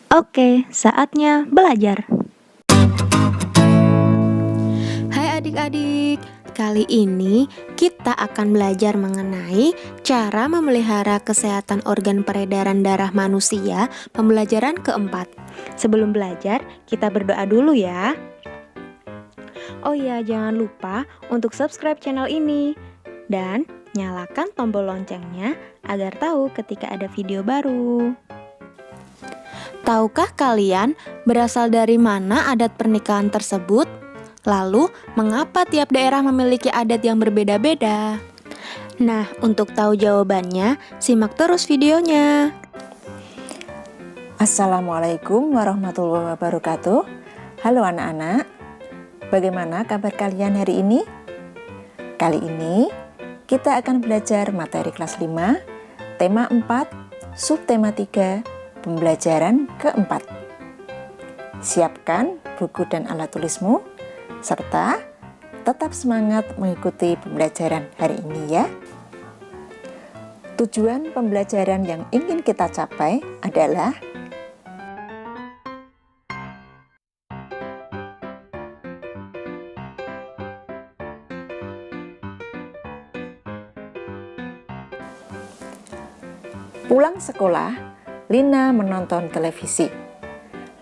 Oke, saatnya belajar. Hai adik-adik, kali ini kita akan belajar mengenai cara memelihara kesehatan organ peredaran darah manusia, pembelajaran keempat. Sebelum belajar, kita berdoa dulu ya. Oh iya, jangan lupa untuk subscribe channel ini dan nyalakan tombol loncengnya agar tahu ketika ada video baru. Tahukah kalian berasal dari mana adat pernikahan tersebut? Lalu, mengapa tiap daerah memiliki adat yang berbeda-beda? Nah, untuk tahu jawabannya, simak terus videonya. Assalamualaikum warahmatullahi wabarakatuh. Halo anak-anak, bagaimana kabar kalian hari ini? Kali ini kita akan belajar materi kelas 5, tema 4, subtema 3, pembelajaran keempat. Siapkan buku dan alat tulismu, serta tetap semangat mengikuti pembelajaran hari ini ya. Tujuan pembelajaran yang ingin kita capai adalah pulang sekolah, Lina menonton televisi.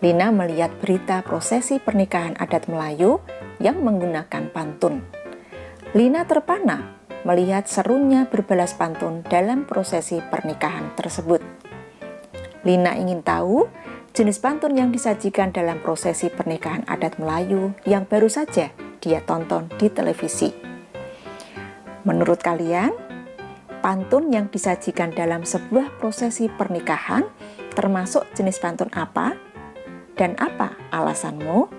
Lina melihat berita prosesi pernikahan adat Melayu yang menggunakan pantun. Lina terpana melihat serunya berbalas pantun dalam prosesi pernikahan tersebut. Lina ingin tahu jenis pantun yang disajikan dalam prosesi pernikahan adat Melayu yang baru saja dia tonton di televisi. Menurut kalian, pantun yang disajikan dalam sebuah prosesi pernikahan termasuk jenis pantun apa? Dan apa alasanmu?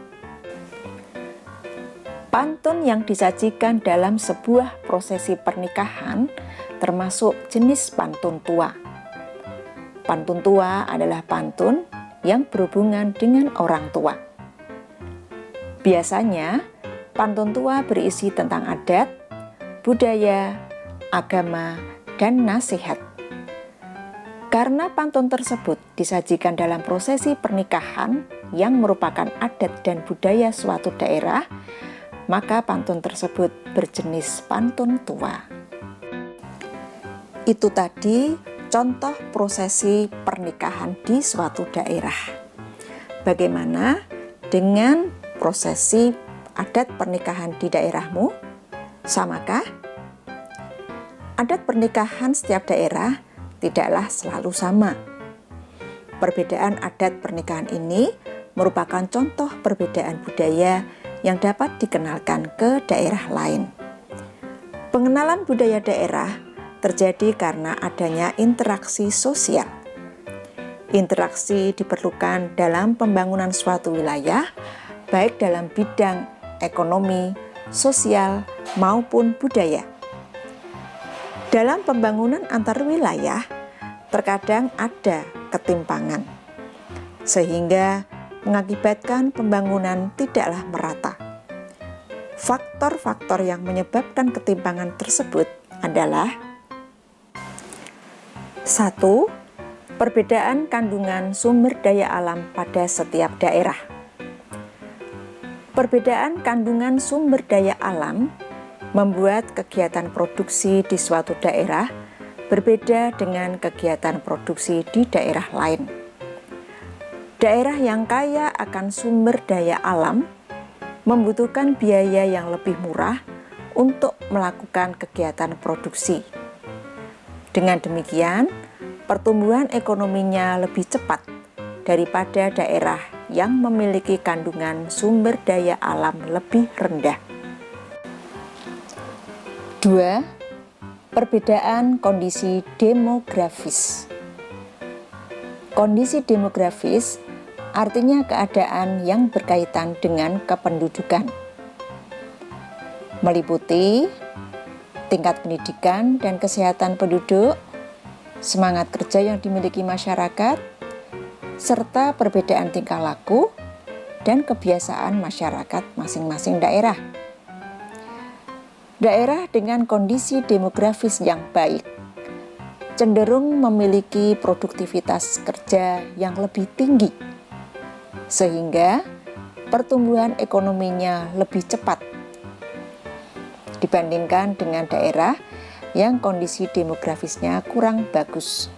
Pantun yang disajikan dalam sebuah prosesi pernikahan termasuk jenis pantun tua. Pantun tua adalah pantun yang berhubungan dengan orang tua. Biasanya, pantun tua berisi tentang adat, budaya, agama, dan nasihat. Karena pantun tersebut disajikan dalam prosesi pernikahan yang merupakan adat dan budaya suatu daerah, maka pantun tersebut berjenis pantun tua. Itu tadi contoh prosesi pernikahan di suatu daerah. Bagaimana dengan prosesi adat pernikahan di daerahmu? Samakah? Adat pernikahan setiap daerah tidaklah selalu sama. Perbedaan adat pernikahan ini merupakan contoh perbedaan budaya yang dapat dikenalkan ke daerah lain. Pengenalan budaya daerah terjadi karena adanya interaksi sosial. Interaksi diperlukan dalam pembangunan suatu wilayah, baik dalam bidang ekonomi, sosial, maupun budaya. Dalam pembangunan antar wilayah, terkadang ada ketimpangan, sehingga mengakibatkan pembangunan tidaklah merata. Faktor-faktor yang menyebabkan ketimpangan tersebut adalah 1. Perbedaan kandungan sumber daya alam pada setiap daerah. Perbedaan kandungan sumber daya alam membuat kegiatan produksi di suatu daerah berbeda dengan kegiatan produksi di daerah lain. Daerah yang kaya akan sumber daya alam membutuhkan biaya yang lebih murah untuk melakukan kegiatan produksi. Dengan demikian, pertumbuhan ekonominya lebih cepat daripada daerah yang memiliki kandungan sumber daya alam lebih rendah. 2. Perbedaan kondisi demografis. Kondisi demografis artinya keadaan yang berkaitan dengan kependudukan, meliputi tingkat pendidikan dan kesehatan penduduk, semangat kerja yang dimiliki masyarakat, serta perbedaan tingkah laku dan kebiasaan masyarakat masing-masing daerah. Daerah dengan kondisi demografis yang baik cenderung memiliki produktivitas kerja yang lebih tinggi sehingga pertumbuhan ekonominya lebih cepat dibandingkan dengan daerah yang kondisi demografisnya kurang bagus.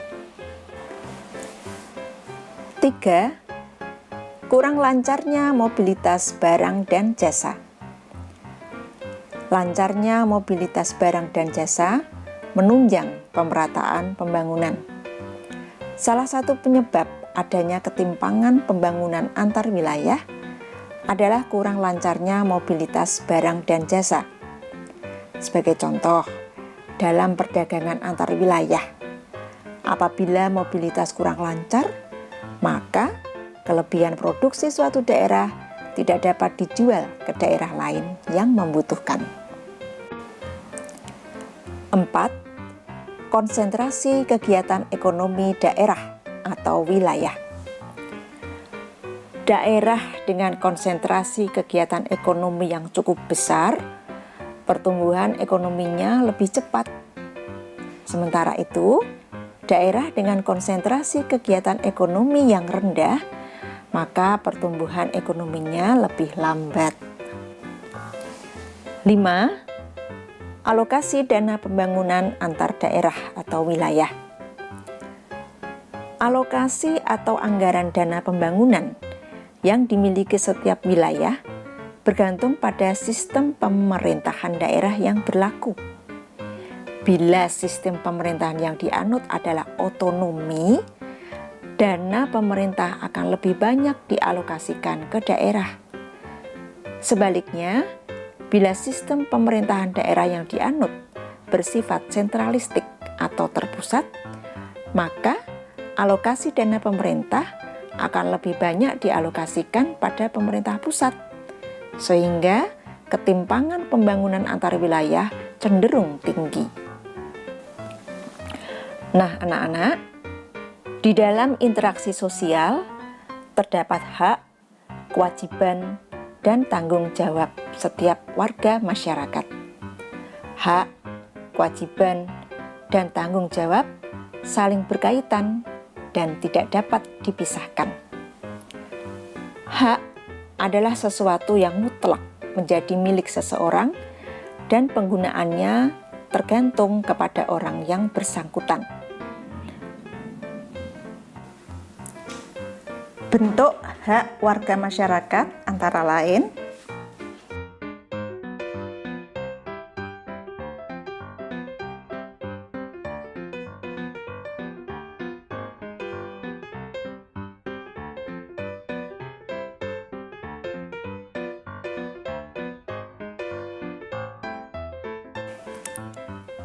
3. Kurang lancarnya mobilitas barang dan jasa. Lancarnya mobilitas barang dan jasa menunjang pemerataan pembangunan. Salah satu penyebab adanya ketimpangan pembangunan antar wilayah adalah kurang lancarnya mobilitas barang dan jasa. Sebagai contoh, dalam perdagangan antar wilayah, apabila mobilitas kurang lancar, maka kelebihan produksi suatu daerah tidak dapat dijual ke daerah lain yang membutuhkan. 4. Konsentrasi kegiatan ekonomi daerah atau wilayah. Daerah dengan konsentrasi kegiatan ekonomi yang cukup besar, pertumbuhan ekonominya lebih cepat. Sementara itu, daerah dengan konsentrasi kegiatan ekonomi yang rendah, maka pertumbuhan ekonominya lebih lambat. 5. Alokasi dana pembangunan antar daerah atau wilayah. Alokasi atau anggaran dana pembangunan yang dimiliki setiap wilayah bergantung pada sistem pemerintahan daerah yang berlaku. Bila sistem pemerintahan yang dianut adalah otonomi, dana pemerintah akan lebih banyak dialokasikan ke daerah. Sebaliknya, bila sistem pemerintahan daerah yang dianut bersifat sentralistik atau terpusat, maka alokasi dana pemerintah akan lebih banyak dialokasikan pada pemerintah pusat, sehingga ketimpangan pembangunan antar wilayah cenderung tinggi. Nah, anak-anak, di dalam interaksi sosial terdapat hak, kewajiban, dan tanggung jawab setiap warga masyarakat. Hak, kewajiban, dan tanggung jawab saling berkaitan dan tidak dapat dipisahkan. Hak adalah sesuatu yang mutlak menjadi milik seseorang dan penggunaannya tergantung kepada orang yang bersangkutan. Bentuk hak warga masyarakat antara lain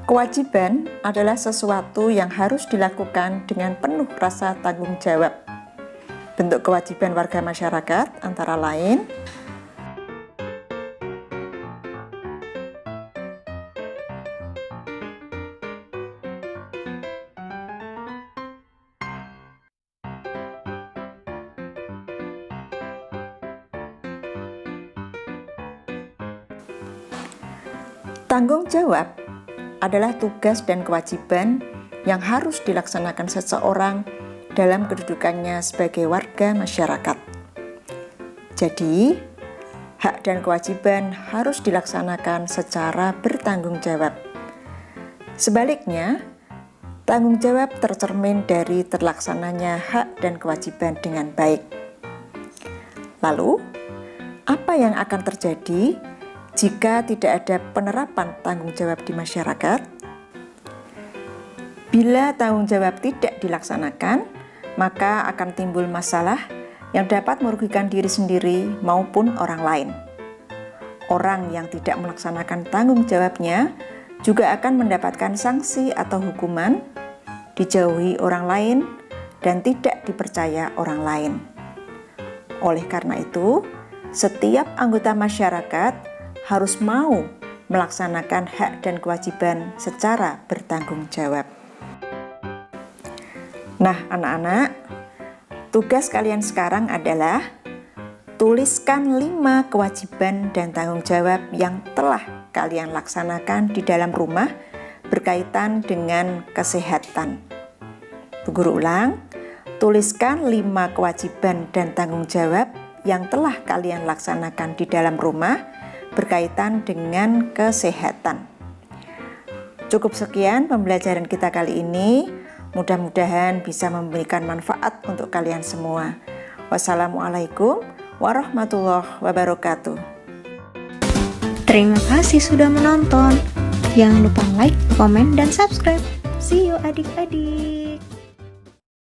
kewajiban adalah sesuatu yang harus dilakukan dengan penuh rasa tanggung jawab. Bentuk kewajiban warga masyarakat antara lain tanggung jawab adalah tugas dan kewajiban yang harus dilaksanakan seseorang dalam kedudukannya sebagai warga masyarakat. Jadi, hak dan kewajiban harus dilaksanakan secara bertanggung jawab. Sebaliknya, tanggung jawab tercermin dari terlaksananya hak dan kewajiban dengan baik. Lalu, apa yang akan terjadi jika tidak ada penerapan tanggung jawab di masyarakat? Bila tanggung jawab tidak dilaksanakan, maka akan timbul masalah yang dapat merugikan diri sendiri maupun orang lain. Orang yang tidak melaksanakan tanggung jawabnya juga akan mendapatkan sanksi atau hukuman, dijauhi orang lain, dan tidak dipercaya orang lain. Oleh karena itu, setiap anggota masyarakat harus mau melaksanakan hak dan kewajiban secara bertanggung jawab. Nah, anak-anak, tugas kalian sekarang adalah tuliskan 5 kewajiban dan tanggung jawab yang telah kalian laksanakan di dalam rumah berkaitan dengan kesehatan. Bu Guru ulang, Tuliskan 5 kewajiban dan tanggung jawab yang telah kalian laksanakan di dalam rumah berkaitan dengan kesehatan. Cukup sekian pembelajaran kita kali ini. Mudah-mudahan bisa memberikan manfaat untuk kalian semua. Wassalamualaikum warahmatullahi wabarakatuh. Terima kasih sudah menonton. Jangan lupa like, komen, dan subscribe. See you adik-adik.